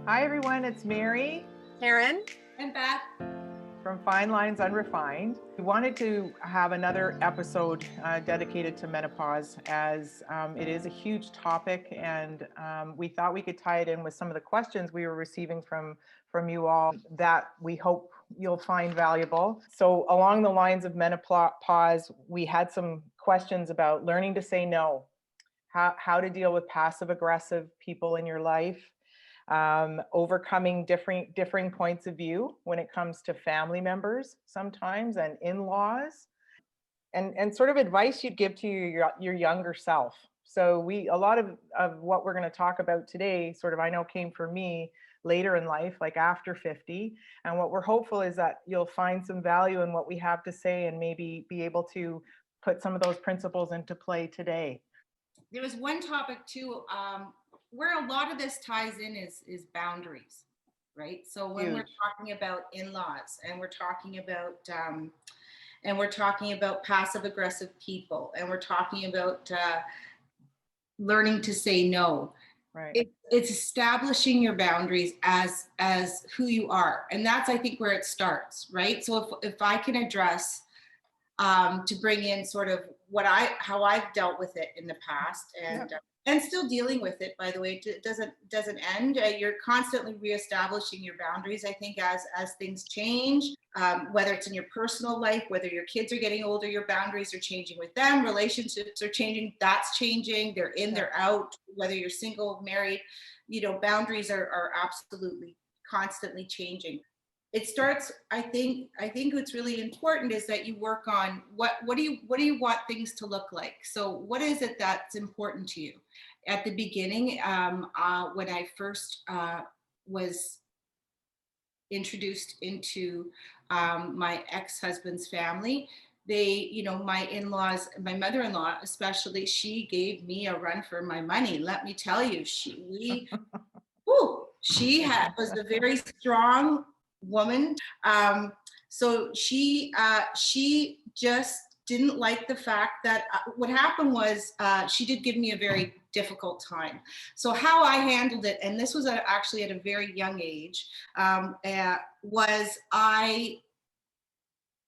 Hi everyone, it's Mary Karen. And Beth. from Fine Lines Unrefined. We wanted to have another episode dedicated to menopause as it is a huge topic, and we thought we could tie it in with some of the questions we were receiving from you all that we hope you'll find valuable. So along the lines of menopause, we had some questions about learning to say no, how to deal with passive aggressive people in your life, overcoming differing points of view when it comes to family members sometimes and in-laws, and sort of advice you'd give to your younger self. So a lot of what we're going to talk about today sort of, I know, came for me later in life, like after 50. And what we're hopeful is that you'll find some value in what we have to say and maybe be able to put some of those principles into play today. There was one topic too, where a lot of this ties in is boundaries, right? So when Huge. we're talking about in-laws and we're talking about passive aggressive people, and we're talking about learning to say no. Right. It's establishing your boundaries as who you are, and that's, I think, where it starts, right? So if I can address to bring in sort of how I've dealt with it in the past, and still dealing with it, by the way. It doesn't end. You're constantly reestablishing your boundaries, I think, as things change, whether it's in your personal life, whether your kids are getting older, your boundaries are changing with them, relationships are changing, that's changing, they're in, they're out, whether you're single, married, boundaries are absolutely constantly changing. It starts, I think what's really important is that you work on what do you want things to look like. So what is it that's important to you? At the beginning, when I first was introduced into my ex-husband's family, they, my in-laws, my mother-in-law especially, she gave me a run for my money. Let me tell you, she was a very strong woman. So she just didn't like the fact that what happened was she did give me a very difficult time. So how I handled it, and this was actually at a very young age, was I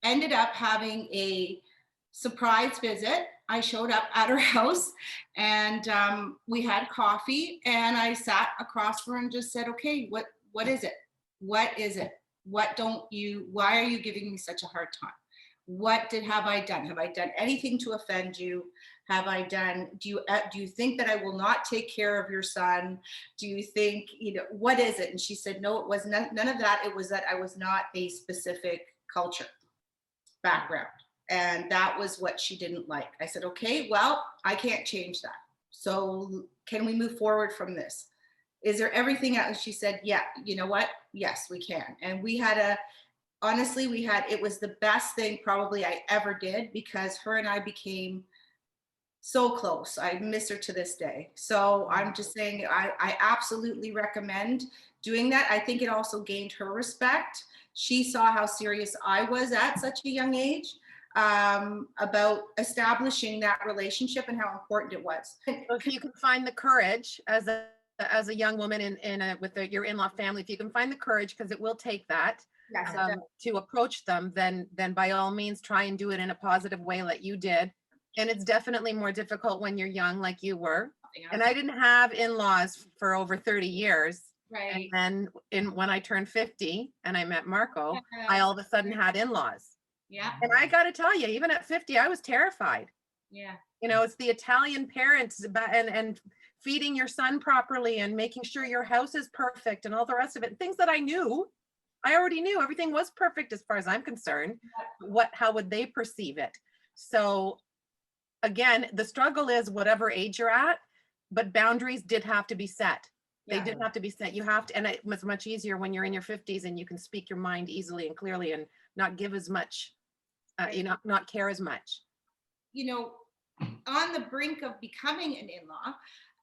ended up having a surprise visit. I showed up at her house, and we had coffee, and I sat across from her and just said, okay, what is it? What is it? Why are you giving me such a hard time? Have I done? Have I done anything to offend you? Do you think that I will not take care of your son? Do you think, what is it? And she said, no, it was none of that. It was that I was not a specific culture background. And that was what she didn't like. I said, okay, well, I can't change that. So can we move forward from this? Is there everything else? She said, yeah, you know what? Yes, we can. And it was the best thing probably I ever did, because her and I became so close. I miss her to this day. So I'm just saying, I absolutely recommend doing that. I think it also gained her respect. She saw how serious I was at such a young age about establishing that relationship and how important it was. So if you can find the courage as a young woman with your in-law family, if you can find the courage, because it will take that, yes, to approach them, then by all means try and do it in a positive way like you did. And it's definitely more difficult when you're young, like you were. And I didn't have in-laws for over 30 years. Right. And then when I turned 50 and I met Marco, I all of a sudden had in-laws. Yeah. And I got to tell you, even at 50, I was terrified. Yeah. It's the Italian parents and feeding your son properly and making sure your house is perfect and all the rest of it. Things that I already knew everything was perfect as far as I'm concerned. How would they perceive it? So again, the struggle is whatever age you're at, but boundaries did have to be set. They did have to be set. You have to, and it was much easier when you're in your 50s and you can speak your mind easily and clearly and not give as much, not care as much. On the brink of becoming an in-law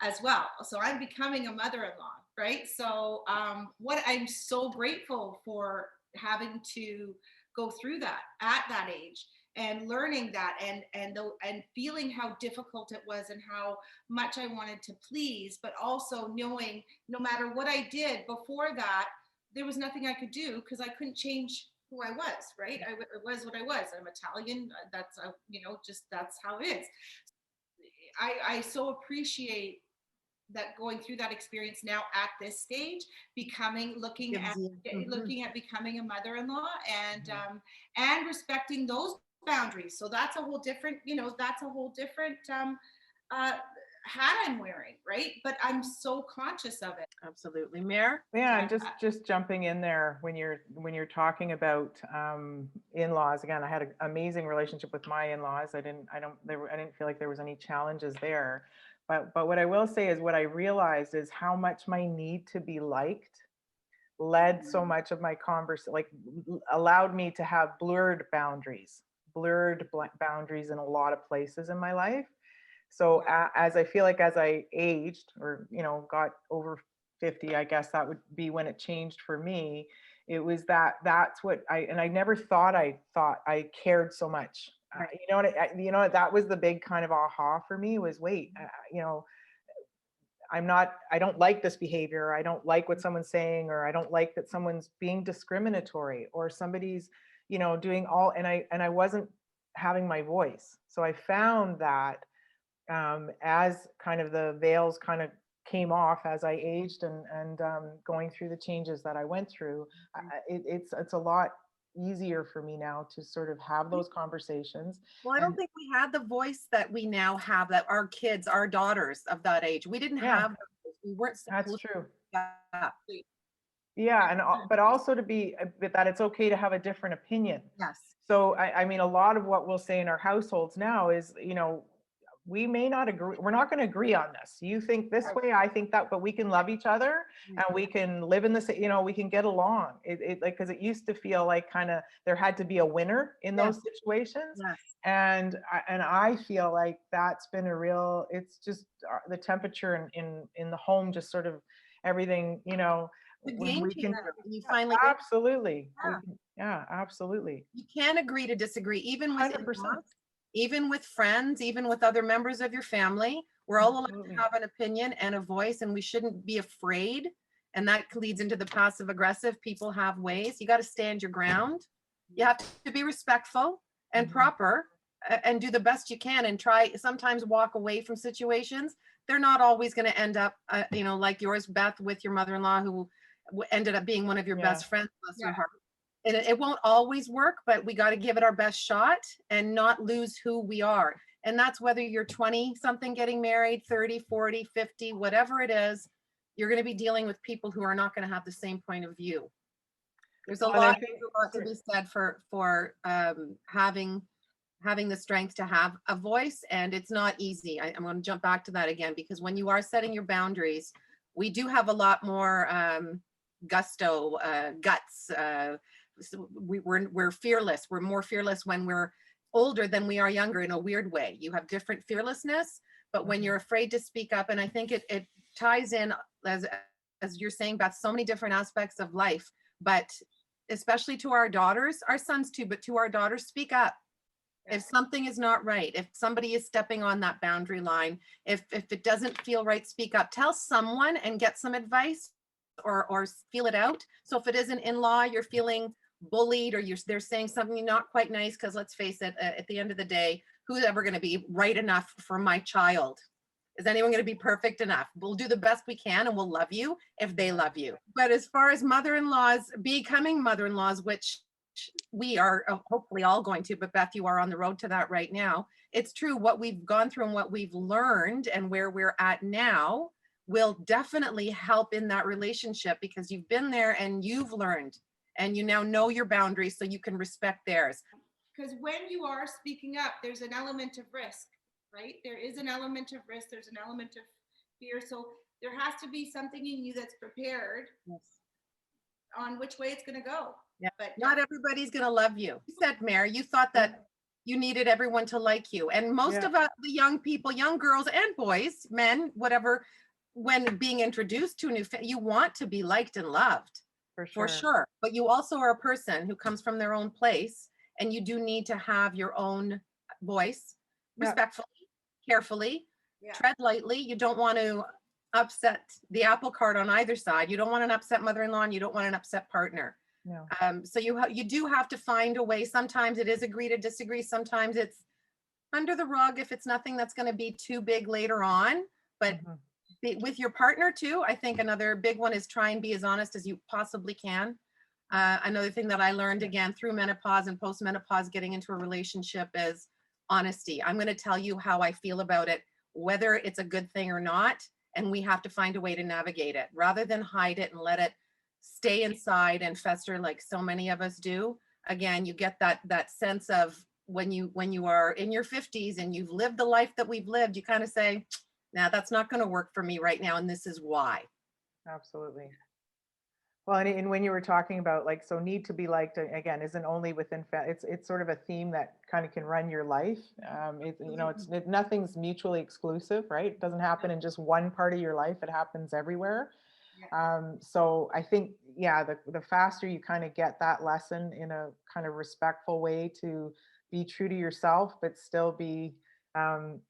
as well. So I'm becoming a mother-in-law, right? So what I'm so grateful for having to go through that at that age. and learning that, and feeling how difficult it was and how much I wanted to please, but also knowing no matter what I did before that, there was nothing I could do because I couldn't change who I was, right? I was what I was. I'm Italian. That's just that's how it is. I so appreciate that, going through that experience now at this stage, looking at becoming a mother-in-law, and respecting those boundaries. So that's a whole different, hat I'm wearing, right? But I'm so conscious of it. Absolutely. Mayor? Yeah, just jumping in there when you're talking about in-laws. Again, I had an amazing relationship with my in-laws. I didn't feel like there was any challenges there. But what I will say is, what I realized is how much my need to be liked led so much of my allowed me to have blurred boundaries in a lot of places in my life. So as I feel like as I aged, or got over 50, I guess that would be when it changed for me. It was that's what I never thought I cared so much. Right. That was the big kind of aha for me, was wait, I don't like this behavior. I don't like what someone's saying, or I don't like that someone's being discriminatory, or somebody's, doing all, and I wasn't having my voice. So I found that as kind of the veils kind of came off as I aged, and going through the changes that I went through, it's a lot easier for me now to sort of have those conversations. Well, I don't think we had the voice that we now have, that our kids, our daughters of that age, we didn't have. We weren't. That's true. Yeah. Yeah, but also that it's okay to have a different opinion. Yes. So I mean, a lot of what we'll say in our households now is, we may not agree. We're not going to agree on this. You think this way, I think that, but we can love each other, and we can live in this, we can get along. Because it used to feel like kind of there had to be a winner in those situations. Yes. And I feel like that's been it's just the temperature in the home, just sort of everything, The when game we can, changer. You finally absolutely. Yeah. Absolutely. You can agree to disagree, even with 100%. in-laws, even with friends, even with other members of your family. We're all allowed to have an opinion and a voice, and we shouldn't be afraid. And that leads into the passive aggressive. People have ways. You got to stand your ground. You have to be respectful and proper, and do the best you can, and try sometimes walk away from situations. They're not always going to end up, like yours, Beth, with your mother-in-law, who ended up being one of your best friends, bless her heart. And it won't always work, but we got to give it our best shot and not lose who we are. And that's whether you're 20 something getting married, 30, 40, 50, whatever it is, you're going to be dealing with people who are not going to have the same point of view. There's a lot to be said for having the strength to have a voice, and it's not easy. I'm going to jump back to that again, because when you are setting your boundaries, we do have a lot more gusto, guts. We're fearless. We're more fearless when we're older than we are younger, in a weird way. You have different fearlessness, but when you're afraid to speak up, and I think it ties in, as you're saying, Beth, so many different aspects of life, but especially to our daughters, our sons too, but to our daughters, speak up. If something is not right, if somebody is stepping on that boundary line, if it doesn't feel right, speak up. Tell someone and get some advice, or feel it out. So if it is an in-law, you're feeling bullied, or they're saying something not quite nice, because let's face it, at the end of the day, who's ever going to be right enough for my child? Is anyone going to be perfect enough? We'll do the best we can, and we'll love you if they love you. But as far as mother-in-laws, becoming mother-in-laws, which we are hopefully all going to, but Beth, you are on the road to that right now. It's true, what we've gone through and what we've learned and where we're at now will definitely help in that relationship, because you've been there and you've learned, and you now know your boundaries, so you can respect theirs. Because when you are speaking up, there's an element of risk, right? There is an element of risk. There's an element of fear. So there has to be something in you that's prepared on which way it's going to go. Yeah, but not everybody's going to love you. You said, Mare, you thought that you needed everyone to like you. And most of the young people, young girls and boys, men, whatever, when being introduced to a new family, you want to be liked and loved. For sure. But you also are a person who comes from their own place, and you do need to have your own voice, Yeah. respectfully, carefully, Yeah. tread lightly. You don't want to upset the apple cart on either side. You don't want an upset mother-in-law, and you don't want an upset partner. No. So you do have to find a way. Sometimes it is agree to disagree. Sometimes it's under the rug if it's nothing that's going to be too big later on. But with your partner too, I think another big one is try and be as honest as you possibly can. Another thing that I learned again through menopause and post-menopause, getting into a relationship, is honesty. I'm going to tell you how I feel about it, whether it's a good thing or not. And we have to find a way to navigate it rather than hide it and let it stay inside and fester like so many of us do. Again, you get that sense of when you are in your 50s and you've lived the life that we've lived, you kind of say, nah, that's not going to work for me right now, and this is why. Absolutely. Well, and when you were talking about like, so need to be liked, again, isn't only within, it's sort of a theme that kind of can run your life. Nothing's mutually exclusive, right? It doesn't happen in just one part of your life. It happens everywhere. So I think, yeah, the faster you kind of get that lesson in a kind of respectful way to be true to yourself, but still be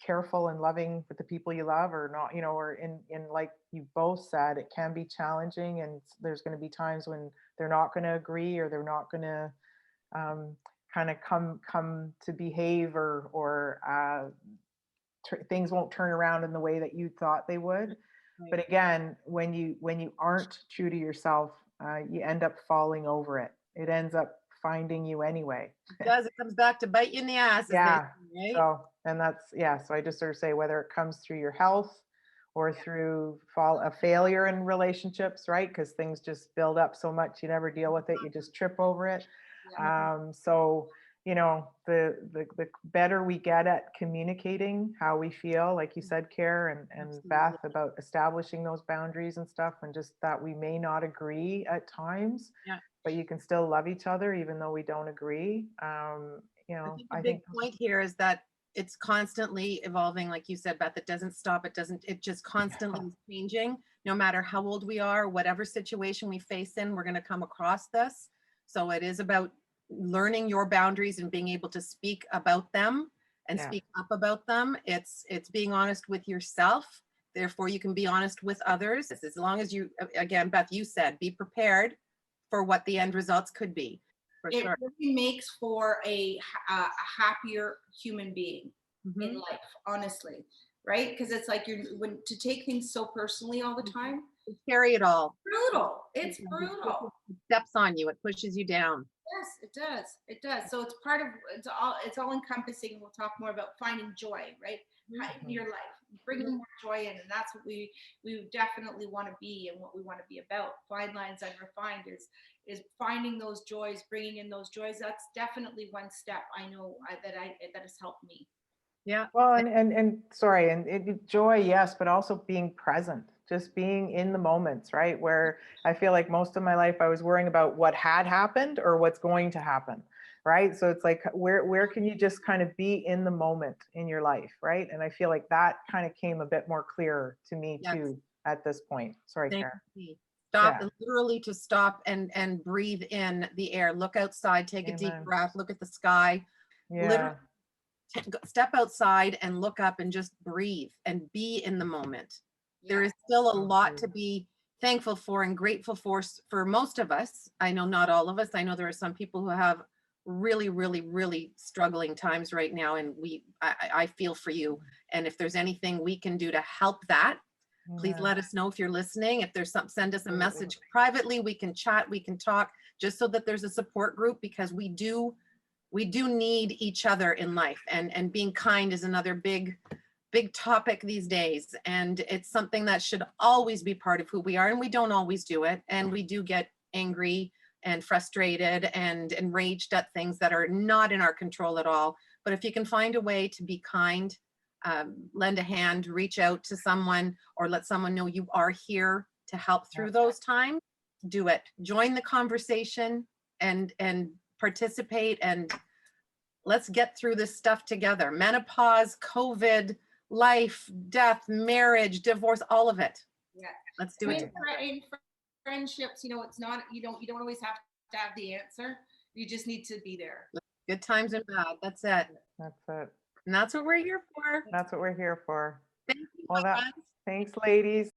careful and loving with the people you love, or not, or in like you both said, it can be challenging, and there's going to be times when they're not going to agree, or they're not going to kind of come to behave, or things won't turn around in the way that you thought they would. Right. But again, when you aren't true to yourself, you end up falling over it. It ends up finding you anyway. It does. It comes back to bite you in the ass. Yeah. Right? So, and so I just sort of say, whether it comes through your health or through a failure in relationships, right? Because things just build up so much, you never deal with it, you just trip over it. So, the better we get at communicating how we feel, like you said, Care and Beth, about establishing those boundaries and stuff, and just that we may not agree at times, but you can still love each other even though we don't agree. I think the big point here is that it's constantly evolving, like you said, Beth. It doesn't stop. It just constantly is changing. No matter how old we are, whatever situation we face in, we're going to come across this. So it is about learning your boundaries and being able to speak about them and speak up about them. It's being honest with yourself. Therefore, you can be honest with others. As long as you, again, Beth, you said, be prepared for what the end results could be. It really makes for a happier human being in life, honestly, right? Because it's like to take things so personally all the time. You carry it all. Brutal. It's brutal. It steps on you. It pushes you down. Yes, it does. It does. So it's all encompassing. We'll talk more about finding joy, right? In your life, bringing more joy in, and that's what we definitely want to be, and what we want to be about. Fine lines unrefined is finding those joys, bringing in those joys. That's definitely one step I know that has helped me. Yeah. Well, and sorry, and joy, yes, but also being present, just being in the moments, right? Where I feel like most of my life I was worrying about what had happened or what's going to happen, right? So it's like, where can you just kind of be in the moment in your life, right? And I feel like that kind of came a bit more clear to me too at this point. Sorry, Karen. Stop, literally to stop and breathe in the air. Look outside, take a deep breath, look at the sky. Literally step outside and look up and just breathe and be in the moment. There is still a lot to be thankful for and grateful for most of us. I know not all of us. I know there are some people who have really, really, really struggling times right now, and I feel for you. And if there's anything we can do to help that, please let us know. If you're listening, if there's something, send us a message privately. We can chat, we can talk, just so that there's a support group, because we do need each other in life, and being kind is another big topic these days, and it's something that should always be part of who we are, and we don't always do it, and we do get angry and frustrated and enraged at things that are not in our control at all. But if you can find a way to be kind, lend a hand, reach out to someone, or let someone know you are here to help through those times, do it. Join the conversation and participate, and let's get through this stuff together. Menopause, COVID, life, death, marriage, divorce, all of it. Yeah. Let's do it. In friendships, it's not, you don't always have to have the answer. You just need to be there. Good times and bad. That's it. That's it. And that's what we're here for. That's what we're here for. Thank you, Well, guys. thanks, ladies.